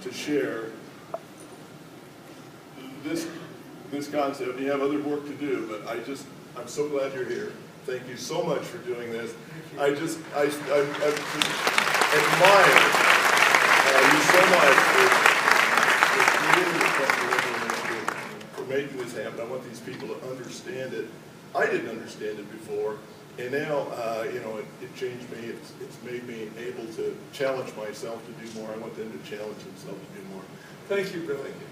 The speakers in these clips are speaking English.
to share this concept. You have other work to do, but I'm so glad you're here. Thank you so much for doing this. I just admire you so much for making this happen. I want these people to understand it. I didn't understand it before, and now it changed me. It's made me able to challenge myself to do more. I want them to challenge themselves to do more. Thank you, Bill. Thank you.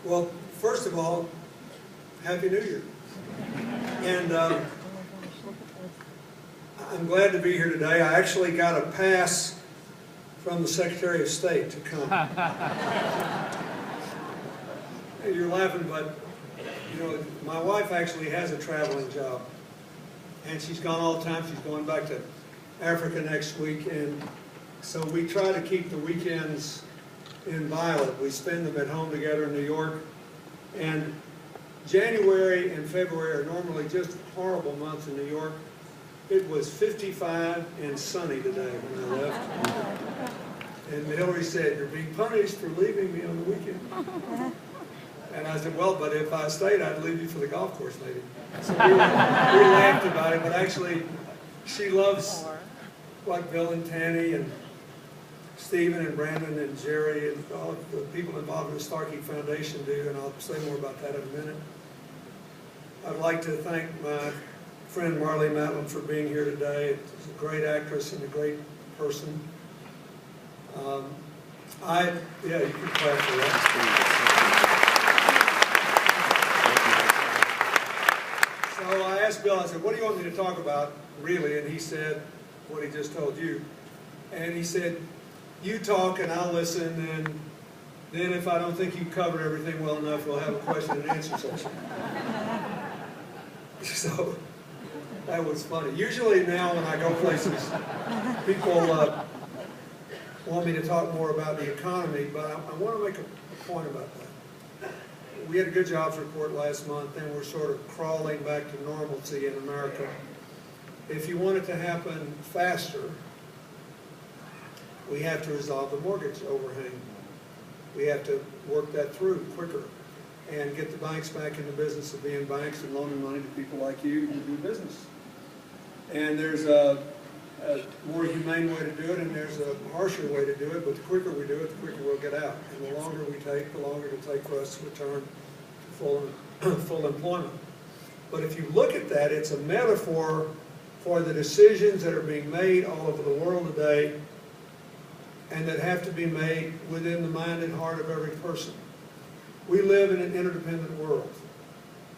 Well, first of all, Happy New Year. And I'm glad to be here today. I actually got a pass from the Secretary of State to come. You're laughing, but my wife actually has a traveling job, and she's gone all the time. She's going back to Africa next week, and so we try to keep the weekends in Violet. We spend them at home together in New York, and January and February are normally just horrible months in New York. It was 55 and sunny today when I left. And Hillary said, "You're being punished for leaving me on the weekend." And I said, "Well, but if I stayed, I'd leave you for the golf course, maybe." So we laughed about it, but actually, she loves like Bill and Tanny and Stephen and Brandon and Jerry and all of the people involved in the Starkey Foundation do, and I'll say more about that in a minute. I'd like to thank my friend Marlee Matlin for being here today. She's a great actress and a great person. Yeah, you can clap for that. So I asked Bill, I said, "What do you want me to talk about, really?" And he said what he just told you. And he said, "You talk and I'll listen, and then if I don't think you covered everything well enough, we'll have a question and answer session." So that was funny. Usually now when I go places, people want me to talk more about the economy, but I want to make a point about that. We had a good jobs report last month, and we're sort of crawling back to normalcy in America. If you want it to happen faster, we have to resolve the mortgage overhang. We have to work that through quicker and get the banks back in the business of being banks and loaning money to people like you who do business. And there's a more humane way to do it, and there's a harsher way to do it, but the quicker we do it, the quicker we'll get out. And the longer we take, the longer it'll take for us to return to full employment. But if you look at that, it's a metaphor for the decisions that are being made all over the world today, and that have to be made within the mind and heart of every person. We live in an interdependent world.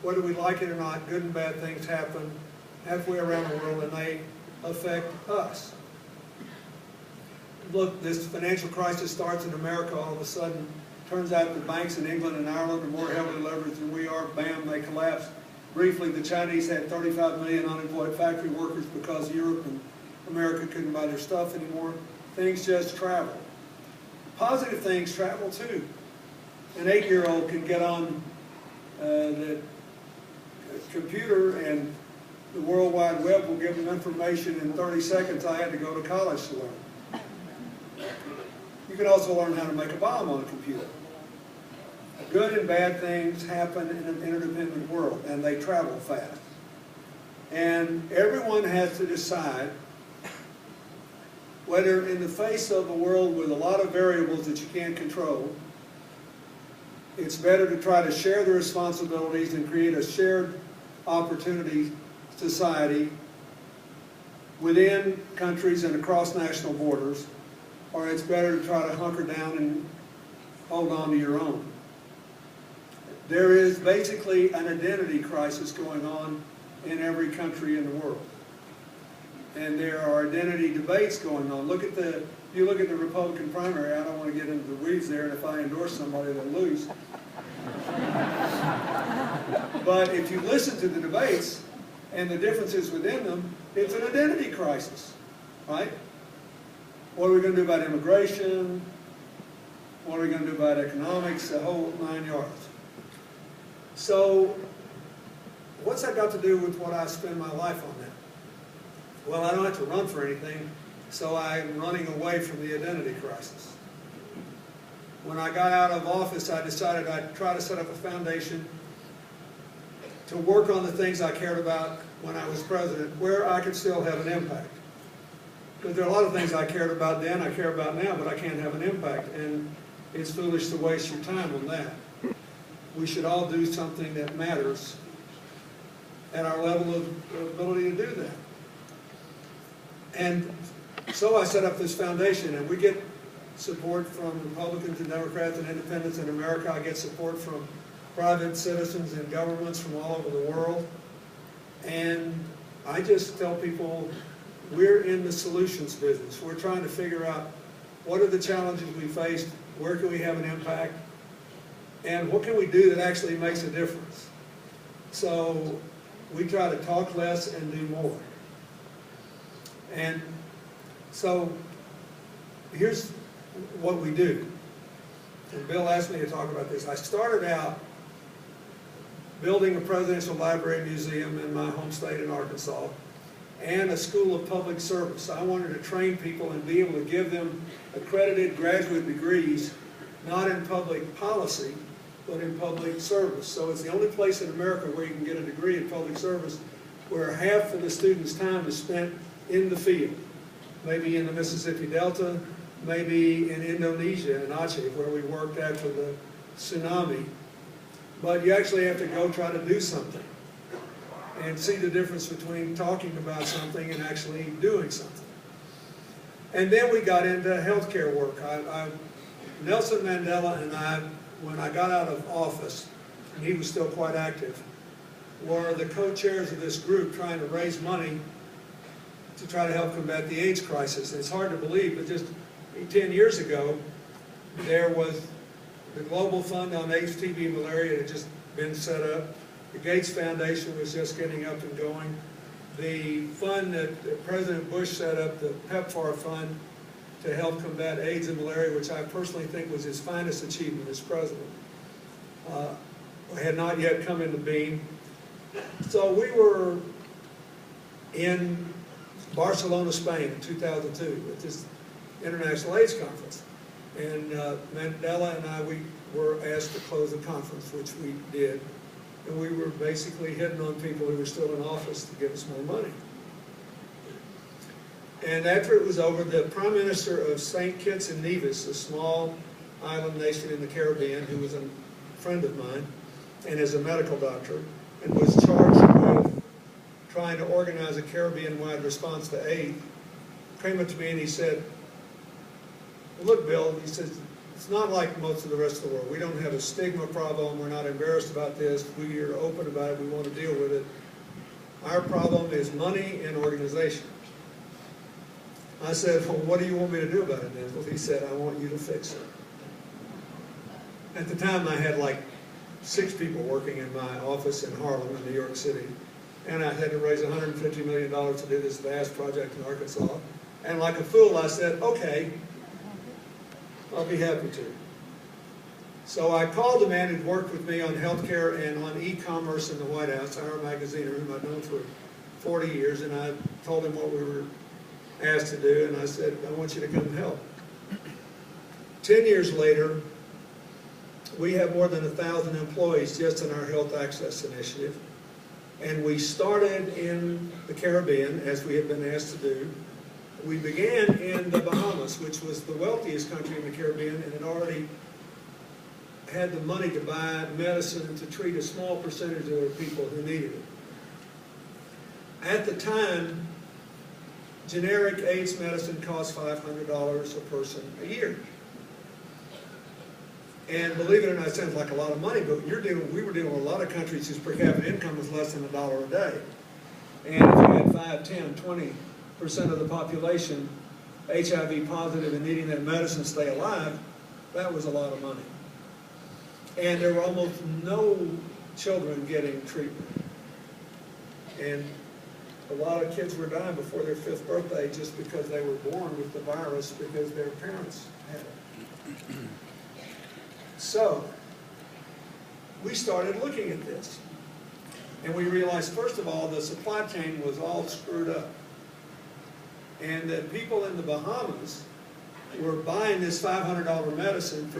Whether we like it or not, good and bad things happen halfway around the world, and they affect us. Look, this financial crisis starts in America all of a sudden. Turns out the banks in England and Ireland are more heavily leveraged than we are. Bam, they collapse. Briefly, the Chinese had 35 million unemployed factory workers because Europe and America couldn't buy their stuff anymore. Things just travel. Positive things travel too. An 8-year-old can get on the computer, and the World Wide Web will give them information in 30 seconds I had to go to college to learn. You can also learn how to make a bomb on a computer. Good and bad things happen in an interdependent world, and they travel fast. And everyone has to decide whether, in the face of a world with a lot of variables that you can't control, it's better to try to share the responsibilities and create a shared opportunity society within countries and across national borders, or it's better to try to hunker down and hold on to your own. There is basically an identity crisis going on in every country in the world. And there are identity debates going on. If you look at the Republican primary, I don't want to get into the weeds there, and if I endorse somebody, they'll lose. But if you listen to the debates and the differences within them, it's an identity crisis, right? What are we going to do about immigration? What are we going to do about economics? The whole 9 yards. So, what's that got to do with what I spend my life on now? Well, I don't have to run for anything, so I'm running away from the identity crisis. when I got out of office, I decided I'd try to set up a foundation to work on the things I cared about when I was president, where I could still have an impact. Because there are a lot of things I cared about then, I care about now, but I can't have an impact, and it's foolish to waste your time on that. We should all do something that matters at our level of ability to do that. And so I set up this foundation, and we get support from Republicans and Democrats and independents in America. I get support from private citizens and governments from all over the world. And I just tell people, we're in the solutions business. We're trying to figure out what are the challenges we face, where can we have an impact, and what can we do that actually makes a difference. So we try to talk less and do more. And so here's what we do. And Bill asked me to talk about this. I started out building a presidential library museum in my home state in Arkansas and a school of public service. I wanted to train people and be able to give them accredited graduate degrees, not in public policy, but in public service. So it's the only place in America where you can get a degree in public service where half of the student's time is spent in the field. Maybe in the Mississippi Delta, maybe in Indonesia, in Aceh, where we worked after the tsunami. But you actually have to go try to do something and see the difference between talking about something and actually doing something. And then we got into healthcare work. Nelson Mandela and I, when I got out of office, and he was still quite active, were the co-chairs of this group trying to raise money to try to help combat the AIDS crisis. And it's hard to believe, but just 10 years ago, there was the Global Fund on AIDS, TB, malaria had just been set up. The Gates Foundation was just getting up and going. The fund that President Bush set up, the PEPFAR Fund, to help combat AIDS and malaria, which I personally think was his finest achievement as president, had not yet come into being. So we were in Barcelona, Spain in 2002 at this International AIDS Conference. And Mandela and I, we were asked to close the conference, which we did. And we were basically hitting on people who were still in office to give us more money. And after it was over, the Prime Minister of St. Kitts and Nevis, a small island nation in the Caribbean, who was a friend of mine and is a medical doctor, and was charged with trying to organize a Caribbean-wide response to AIDS, came up to me and he said, "Look, Bill," he says, "it's not like most of the rest of the world. We don't have a stigma problem. We're not embarrassed about this. We are open about it. We want to deal with it. Our problem is money and organization." I said, "Well, what do you want me to do about it then?" Well, he said, "I want you to fix it." At the time, I had like 6 people working in my office in Harlem, in New York City. And I had to raise $150 million to do this vast project in Arkansas. And like a fool, I said, "Okay, I'll be happy to." So I called a man who'd worked with me on healthcare and on e-commerce in the White House, Ira Magaziner, whom I've known for 40 years, and I told him what we were asked to do, and I said, "I want you to come help." 10 years later, we have more than 1,000 employees just in our Health Access Initiative. And we started in the Caribbean, as we had been asked to do. We began in the Bahamas, which was the wealthiest country in the Caribbean, and it already had the money to buy medicine to treat a small percentage of the people who needed it. At the time, generic AIDS medicine cost $500 a person a year. And believe it or not, it sounds like a lot of money, but we were dealing with a lot of countries whose per capita income was less than $1 a day. And if you had 5, 10, 20% of the population HIV positive and needing that medicine to stay alive, that was a lot of money. And there were almost no children getting treatment. And a lot of kids were dying before their 5th birthday just because they were born with the virus because their parents had it. So, we started looking at this. And we realized, first of all, the supply chain was all screwed up. And that people in the Bahamas were buying this $500 medicine for